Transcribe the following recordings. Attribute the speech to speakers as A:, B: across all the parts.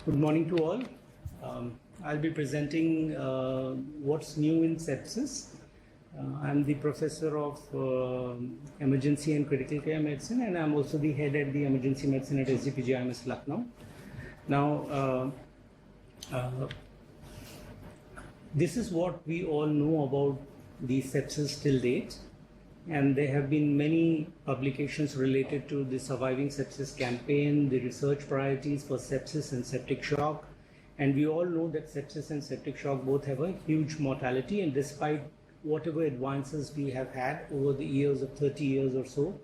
A: Good morning to all. I'll be presenting what's new in sepsis. I'm the professor of emergency and critical care medicine, and I'm also the head at the emergency medicine at SGPGIMS Lucknow. Now, this is what we all know about the sepsis till date. And there have been many publications related to the Surviving Sepsis campaign, the research priorities for sepsis and septic shock. And we all know that sepsis and septic shock both have a huge mortality, and despite whatever advances we have had over the years of 30 years or so,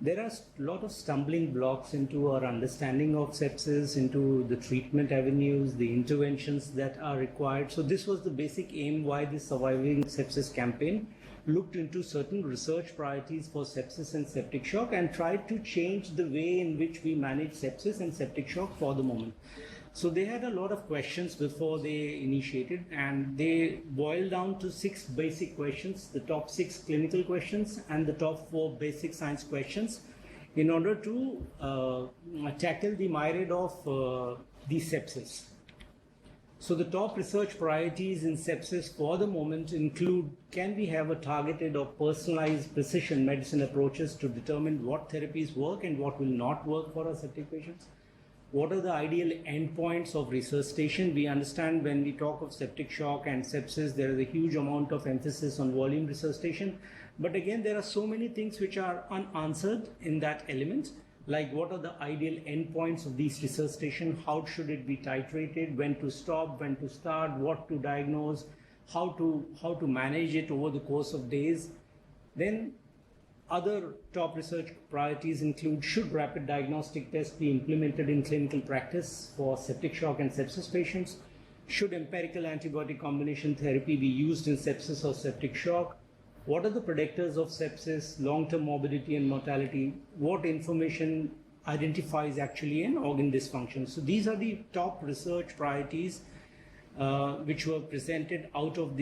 A: there are a lot of stumbling blocks into our understanding of sepsis, into the treatment avenues, the interventions that are required. So this was the basic aim why the Surviving Sepsis campaign looked into certain research priorities for sepsis and septic shock and tried to change the way in which we manage sepsis and septic shock for the moment. So they had a lot of questions before they initiated, and they boiled down to 6 basic questions, the top 6 clinical questions and the top 4 basic science questions, in order to tackle the myriad of the sepsis. So the top research priorities in sepsis for the moment include: can we have a targeted or personalized precision medicine approaches to determine what therapies work and what will not work for our septic patients? What are the ideal endpoints of resuscitation? We understand when we talk of septic shock and sepsis, there is a huge amount of emphasis on volume resuscitation. But again, there are so many things which are unanswered in that element, like what are the ideal endpoints of these resuscitation, how should it be titrated, when to stop, when to start, what to diagnose, how to manage it over the course of days. Then other top research priorities include: should rapid diagnostic tests be implemented in clinical practice for septic shock and sepsis patients? Should empirical antibiotic combination therapy be used in sepsis or septic shock? What are the predictors of sepsis, long-term morbidity and mortality? What information identifies actually an organ dysfunction? So these are the top research priorities which were presented out of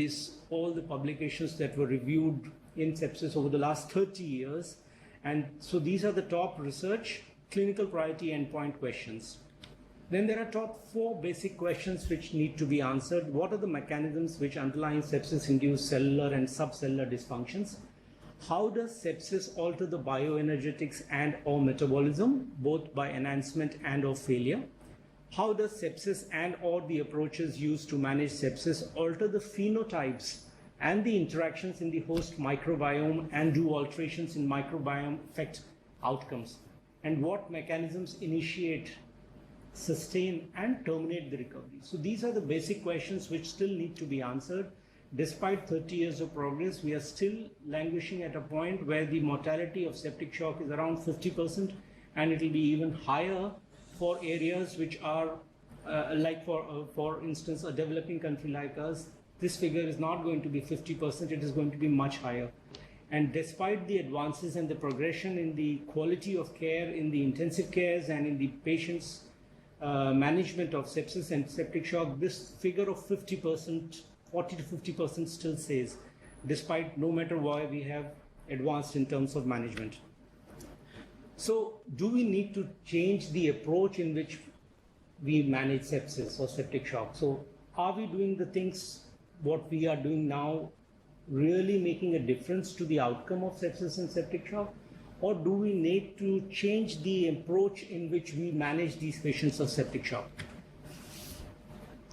A: all the publications that were reviewed in sepsis over the last 30 years. And so these are the top research clinical priority endpoint questions. Then there are top 4 basic questions which need to be answered. What are the mechanisms which underlie sepsis-induced cellular and subcellular dysfunctions? How does sepsis alter the bioenergetics and or metabolism, both by enhancement and or failure? How does sepsis and or the approaches used to manage sepsis alter the phenotypes and the interactions in the host microbiome, and do alterations in microbiome affect outcomes? And what mechanisms initiate, sustain and terminate the recovery? So these are the basic questions which still need to be answered. Despite 30 years of progress, we are still languishing at a point where the mortality of septic shock is around 50%, and it will be even higher for areas which are like for instance a developing country like us. This figure is not going to be 50%, it is going to be much higher. And despite the advances and the progression in the quality of care in the intensive cares and in the patients' management of sepsis and septic shock, this figure of 50%, 40 to 50% still stays, despite no matter why we have advanced in terms of management. So do we need to change the approach in which we manage sepsis or septic shock? So are we doing the things what we are doing now really making a difference to the outcome of sepsis and septic shock? Or do we need to change the approach in which we manage these patients of septic shock?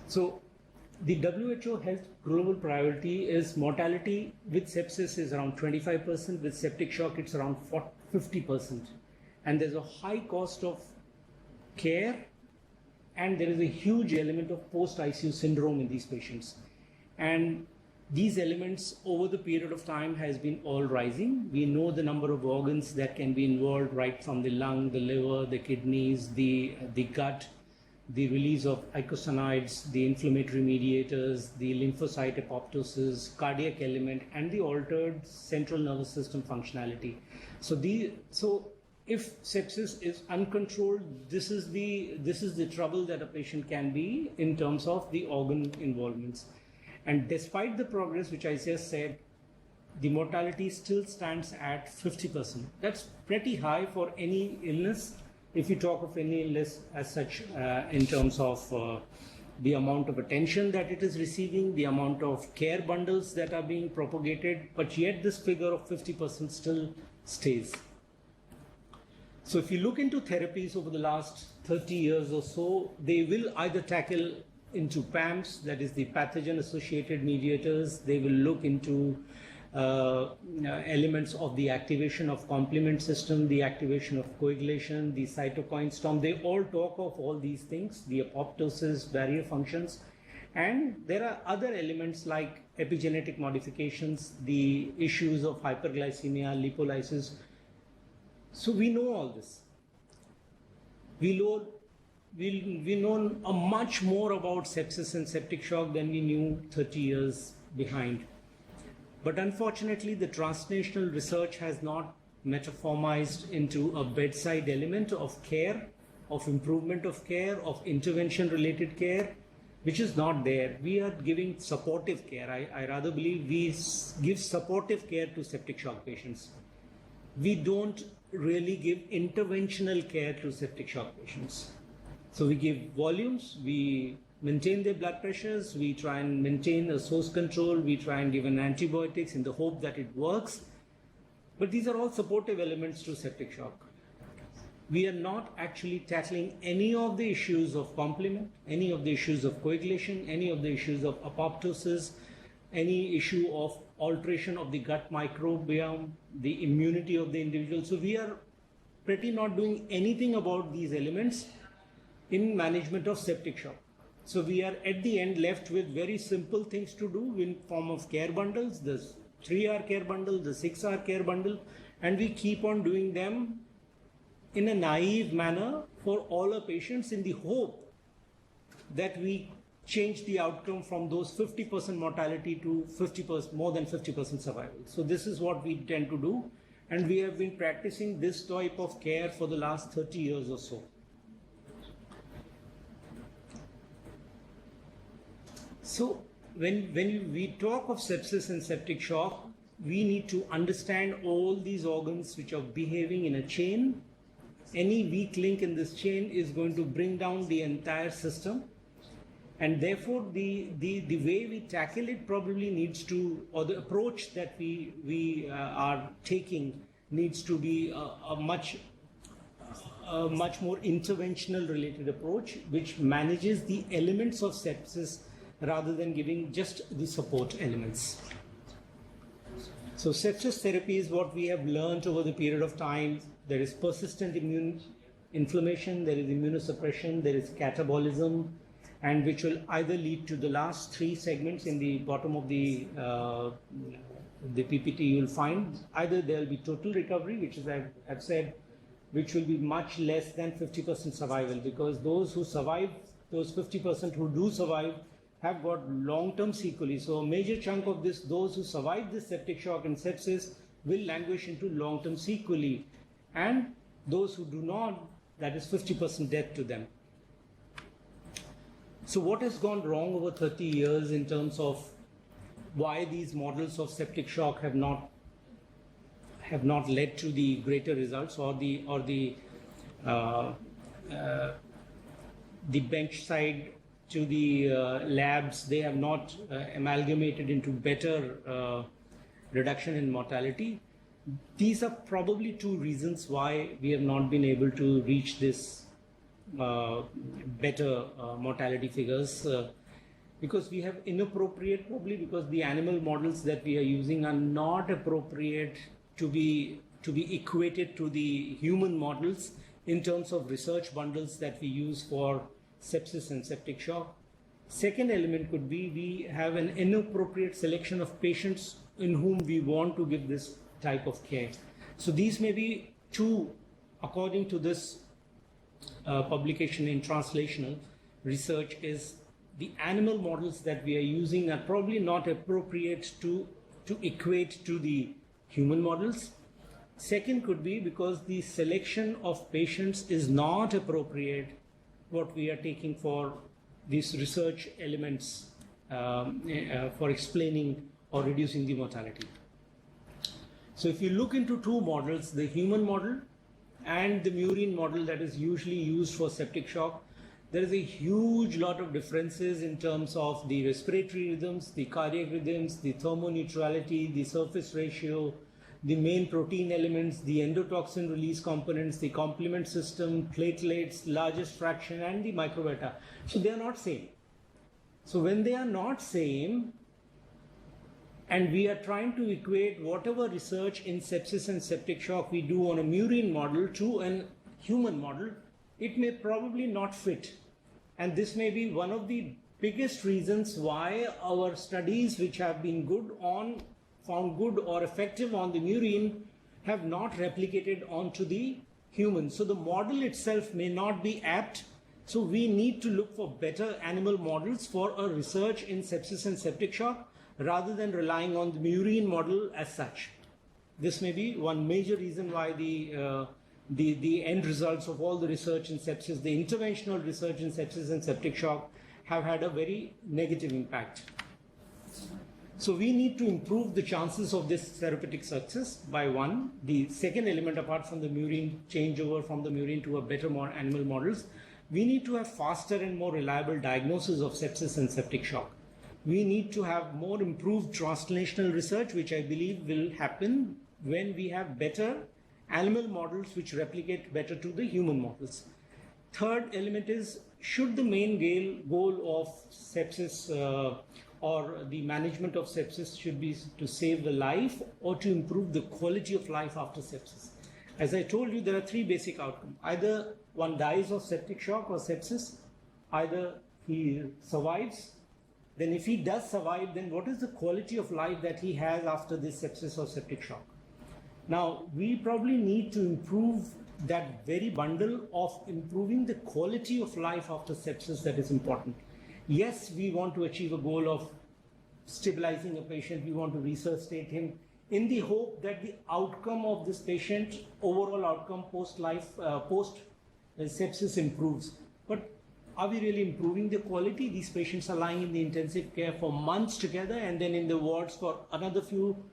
A: So the WHO Health Global Priority is mortality with sepsis is around 25%, with septic shock it's around 50%. And there's a high cost of care, and there is a huge element of post-ICU syndrome in these patients. And these elements over the period of time has been all rising. We know the number of organs that can be involved, right from the lung, the liver, the kidneys, the gut, the release of eicosanoids, the inflammatory mediators, the lymphocyte apoptosis, cardiac element, and the altered central nervous system functionality. So if sepsis is uncontrolled, this is the trouble that a patient can be in terms of the organ involvements. And despite the progress which I just said, the mortality still stands at 50%. That's pretty high for any illness if you talk of any illness as such in terms of the amount of attention that it is receiving, the amount of care bundles that are being propagated, but yet this figure of 50% still stays. So if you look into therapies over the last 30 years or so, they will either tackle into PAMs, that is the pathogen-associated mediators. They will look into elements of the activation of complement system, the activation of coagulation, the cytokine storm. They all talk of all these things, the apoptosis, barrier functions. And there are other elements like epigenetic modifications, the issues of hyperglycemia, lipolysis. So we know all this. We know much more about sepsis and septic shock than we knew 30 years behind. But unfortunately, the translational research has not metaformized into a bedside element of care, of improvement of care, of intervention-related care, which is not there. We are giving supportive care. I rather believe we give supportive care to septic shock patients. We don't really give interventional care to septic shock patients. So we give volumes, we maintain their blood pressures, we try and maintain a source control, we try and give an antibiotics in the hope that it works. But these are all supportive elements to septic shock. We are not actually tackling any of the issues of complement, any of the issues of coagulation, any of the issues of apoptosis, any issue of alteration of the gut microbiome, the immunity of the individual. So we are pretty not doing anything about these elements in management of septic shock. So we are at the end left with very simple things to do in form of care bundles, the 3-hour care bundle, the 6-hour care bundle, and we keep on doing them in a naive manner for all our patients in the hope that we change the outcome from those 50% mortality to 50%, more than 50% survival. So this is what we tend to do, and we have been practicing this type of care for the last 30 years or so. So when we talk of sepsis and septic shock, we need to understand all these organs which are behaving in a chain. Any weak link in this chain is going to bring down the entire system. And therefore, the way we tackle it probably needs to, or the approach that we are taking needs to be a much more interventional related approach, which manages the elements of sepsis rather than giving just the support elements. So sepsis therapy is what we have learned over the period of time. There is persistent immune inflammation, there is immunosuppression, there is catabolism, and which will either lead to the last 3 segments in the bottom of the PPT. You will find either there will be total recovery, which is I've said, which will be much less than 50% survival, because those who survive, those 50% who do survive, have got long-term sequelae. So a major chunk of this, those who survive this septic shock and sepsis, will languish into long-term sequelae, and those who do not, that is 50% death to them. So what has gone wrong over 30 years in terms of why these models of septic shock have not led to the greater results, or the bench side to the labs, they have not amalgamated into better reduction in mortality. These are probably 2 reasons why we have not been able to reach this better mortality figures, because we have inappropriate, probably because the animal models that we are using are not appropriate to be equated to the human models in terms of research bundles that we use for sepsis and septic shock. Second element could be we have an inappropriate selection of patients in whom we want to give this type of care. So these may be 2, according to this publication in translational research, is the animal models that we are using are probably not appropriate to equate to the human models. Second could be because the selection of patients is not appropriate, what we are taking for these research elements for explaining or reducing the mortality. So if you look into 2 models, the human model and the murine model that is usually used for septic shock, there is a huge lot of differences in terms of the respiratory rhythms, the cardiac rhythms, the thermoneutrality, the surface ratio, the main protein elements, the endotoxin release components, the complement system, platelets, largest fraction, and the microbiota. So they are not same. So when they are not same, and we are trying to equate whatever research in sepsis and septic shock we do on a murine model to a human model, it may probably not fit. And this may be one of the biggest reasons why our studies which have been found good or effective on the murine have not replicated onto the human. So the model itself may not be apt. So we need to look for better animal models for a research in sepsis and septic shock rather than relying on the murine model as such. This may be one major reason why the end results of all the research in sepsis, the interventional research in sepsis and septic shock, have had a very negative impact. So we need to improve the chances of this therapeutic success by one. The second element, apart from the murine changeover from the murine to a better, more animal models, we need to have faster and more reliable diagnosis of sepsis and septic shock. We need to have more improved translational research, which I believe will happen when we have better animal models which replicate better to the human models. Third element is, should the main goal of sepsis or the management of sepsis should be to save the life or to improve the quality of life after sepsis? As I told you, there are three basic outcomes. Either one dies of septic shock or sepsis, either he survives. Then if he does survive, then what is the quality of life that he has after this sepsis or septic shock? Now, we probably need to improve that very bundle of improving the quality of life after sepsis that is important. Yes, we want to achieve a goal of stabilizing a patient. We want to resuscitate him in the hope that the outcome of this patient, overall outcome post sepsis improves. But are we really improving the quality? These patients are lying in the intensive care for months together and then in the wards for another few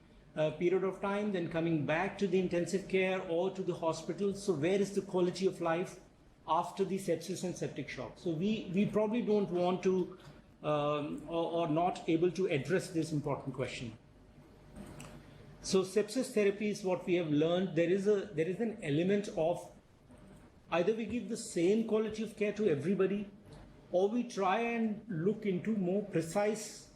A: period of time, then coming back to the intensive care or to the hospital. So where is the quality of life after the sepsis and septic shock? So we probably don't want to or not able to address this important question. So sepsis therapy is what we have learned. There is an element of either we give the same quality of care to everybody, or we try and look into more precise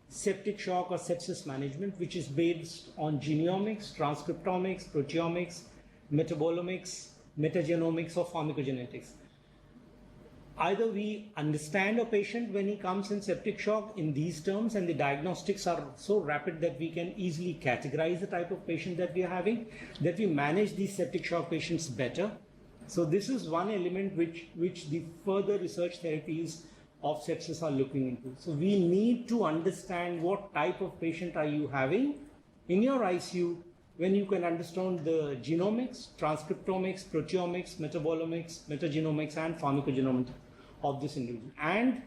A: septic shock or sepsis management, which is based on genomics, transcriptomics, proteomics, metabolomics, metagenomics, or pharmacogenetics. Either we understand a patient when he comes in septic shock in these terms, and the diagnostics are so rapid that we can easily categorize the type of patient that we are having, that we manage these septic shock patients better. So this is one element which the further research therapies of sepsis are looking into. So we need to understand what type of patient are you having in your ICU when you can understand the genomics, transcriptomics, proteomics, metabolomics, metagenomics, and pharmacogenomics of this individual. And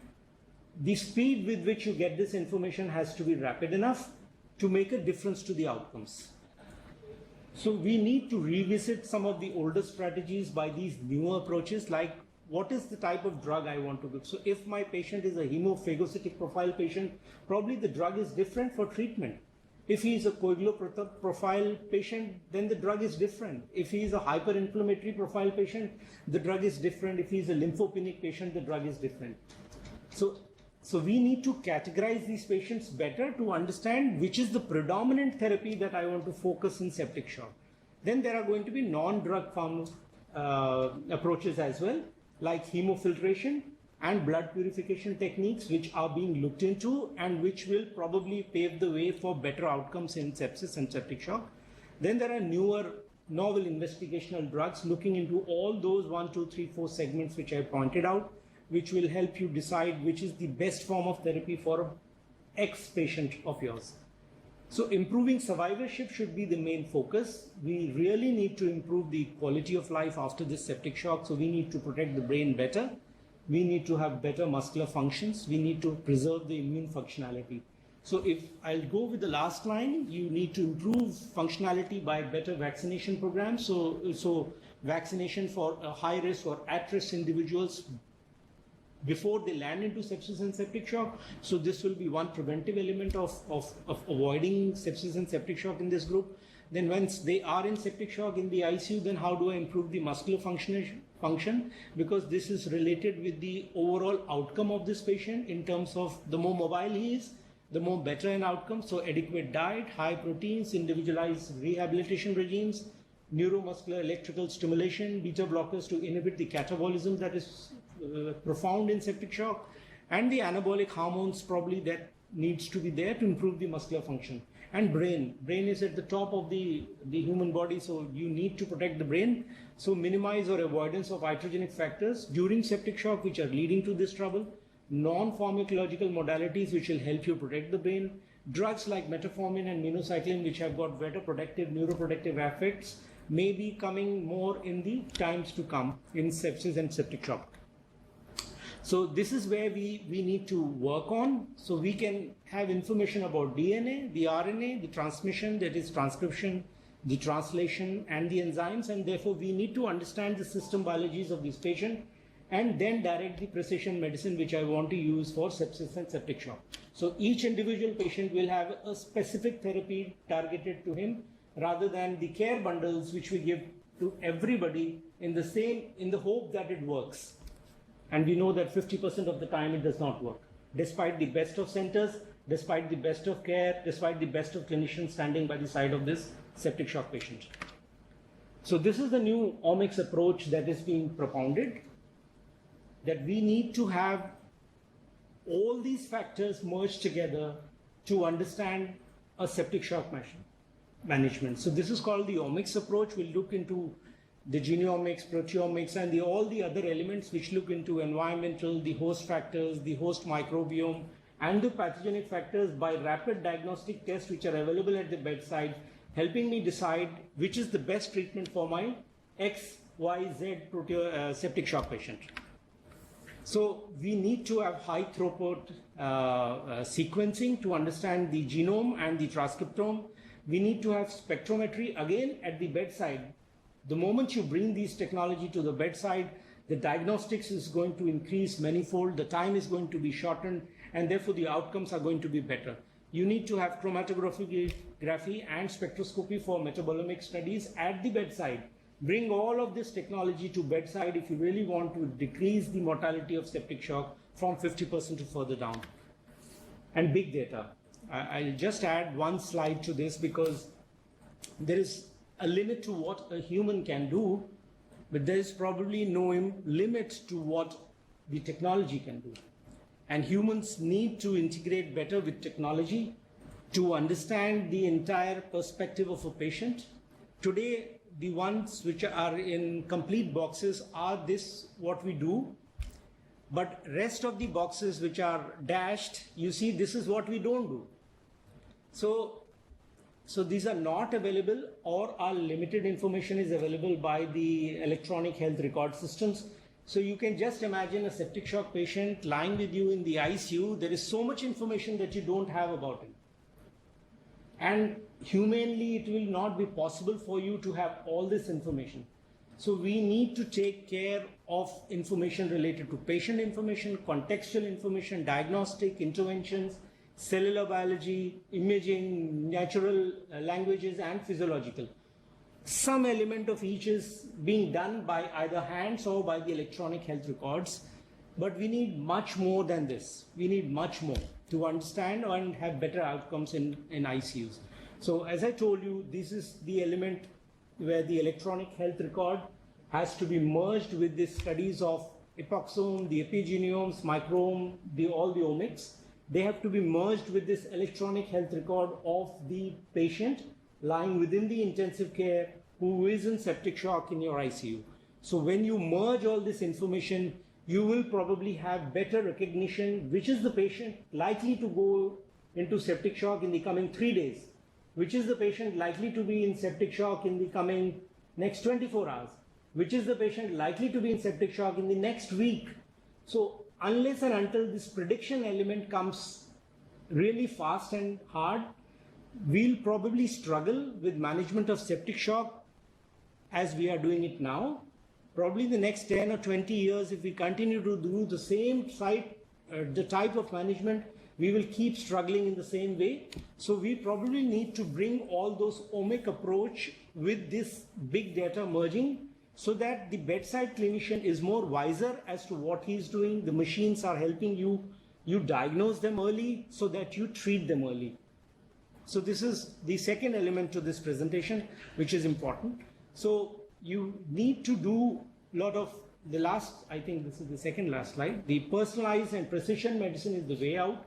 A: the speed with which you get this information has to be rapid enough to make a difference to the outcomes. So we need to revisit some of the older strategies by these newer approaches, like what is the type of drug I want to give. So if my patient is a hemophagocytic profile patient, probably the drug is different for treatment. If he is a coagulopathologic profile patient, then the drug is different. If he is a hyperinflammatory profile patient, the drug is different. If he is a lymphopenic patient, the drug is different. So we need to categorize these patients better to understand which is the predominant therapy that I want to focus in septic shock. Then there are going to be non-drug approaches as well, like hemofiltration and blood purification techniques, which are being looked into and which will probably pave the way for better outcomes in sepsis and septic shock. Then there are newer novel investigational drugs looking into all those 1, 2, 3, 4 segments which I pointed out, which will help you decide which is the best form of therapy for X patient of yours. So improving survivorship should be the main focus. We really need to improve the quality of life after this septic shock. So we need to protect the brain better. We need to have better muscular functions. We need to preserve the immune functionality. So if I'll go with the last line, you need to improve functionality by better vaccination programs. So vaccination for high risk or at-risk individuals before they land into sepsis and septic shock. So this will be one preventive element of avoiding sepsis and septic shock in this group. Then once they are in septic shock in the ICU, then how do I improve the muscular function? Because this is related with the overall outcome of this patient in terms of the more mobile he is, the more better an outcome. So adequate diet, high proteins, individualized rehabilitation regimes, neuromuscular electrical stimulation, beta blockers to inhibit the catabolism that is profound in septic shock, and the anabolic hormones probably that needs to be there to improve the muscular function. And brain is at the top of the human body, so you need to protect the brain. So minimize or avoidance of iatrogenic factors during septic shock which are leading to this trouble, non-pharmacological modalities which will help you protect the brain, drugs like metformin and minocycline which have got better protective, neuroprotective effects may be coming more in the times to come in sepsis and septic shock. So this is where we need to work on. So we can have information about DNA, the RNA, the transmission, that is transcription, the translation, and the enzymes, and therefore we need to understand the system biologies of this patient and then direct the precision medicine which I want to use for sepsis and septic shock. So each individual patient will have a specific therapy targeted to him rather than the care bundles which we give to everybody in the hope that it works. And we know that 50% of the time it does not work, despite the best of centers, despite the best of care, despite the best of clinicians standing by the side of this septic shock patient. So this is the new omics approach that is being propounded, that we need to have all these factors merged together to understand a septic shock management. So this is called the omics approach. We'll look into the genomics, proteomics, and all the other elements which look into environmental, the host factors, the host microbiome, and the pathogenic factors by rapid diagnostic tests which are available at the bedside, helping me decide which is the best treatment for my XYZ septic shock patient. So we need to have high throughput sequencing to understand the genome and the transcriptome. We need to have spectrometry again at the bedside. The moment you bring these technology to the bedside, the diagnostics is going to increase manifold, the time is going to be shortened, and therefore the outcomes are going to be better. You need to have chromatography and spectroscopy for metabolomic studies at the bedside. Bring all of this technology to bedside if you really want to decrease the mortality of septic shock from 50% to further down. And big data. I'll just add one slide to this because there is a limit to what a human can do, but there is probably no limit to what the technology can do. And humans need to integrate better with technology to understand the entire perspective of a patient. Today, the ones which are in complete boxes are this what we do, but rest of the boxes which are dashed, you see this is what we don't do. So these are not available, or our limited information is available by the electronic health record systems. So you can just imagine a septic shock patient lying with you in the ICU. There is so much information that you don't have about him. And humanly, it will not be possible for you to have all this information. So we need to take care of information related to patient information, contextual information, diagnostic interventions, cellular biology, imaging, natural languages, and physiological. Some element of each is being done by either hands or by the electronic health records, but we need much more than this. We need much more to understand and have better outcomes in ICUs. So as I told you, this is the element where the electronic health record has to be merged with the studies of epoxome, the epigenomes, microome, all the omics. They have to be merged with this electronic health record of the patient lying within the intensive care who is in septic shock in your ICU. So when you merge all this information, you will probably have better recognition which is the patient likely to go into septic shock in the coming 3 days, which is the patient likely to be in septic shock in the coming next 24 hours, which is the patient likely to be in septic shock in the next week. So unless and until this prediction element comes really fast and hard, we'll probably struggle with management of septic shock as we are doing it now. Probably the next 10 or 20 years, if we continue to do the same the type of management, we will keep struggling in the same way. So we probably need to bring all those omic approach with this big data merging, so that the bedside clinician is more wiser as to what he's doing. The machines are helping you diagnose them early so that you treat them early. So this is the second element to this presentation, which is important. So you need to do a lot of the last, I think this is the second last slide. The personalized and precision medicine is the way out.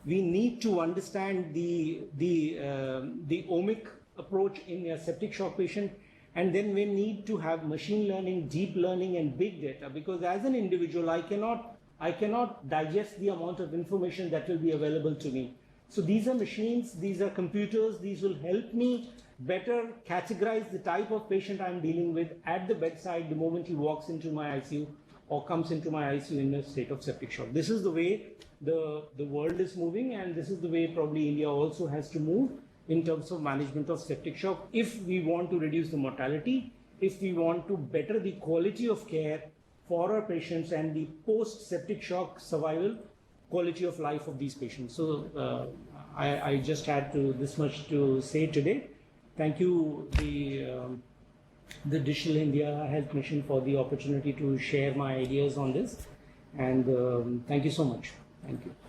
A: We need to understand the omic approach in a septic shock patient, and then we need to have machine learning, deep learning, and big data, because as an individual, I cannot digest the amount of information that will be available to me. So these are machines, these are computers, these will help me better categorize the type of patient I'm dealing with at the bedside the moment he walks into my ICU or comes into my ICU in a state of septic shock. This is the way the world is moving, and this is the way probably India also has to move in terms of management of septic shock, if we want to reduce the mortality, if we want to better the quality of care for our patients and the post-septic shock survival quality of life of these patients. So I just had this much to say today. Thank you, the Digital India Health Mission, for the opportunity to share my ideas on this, and thank you so much. Thank you.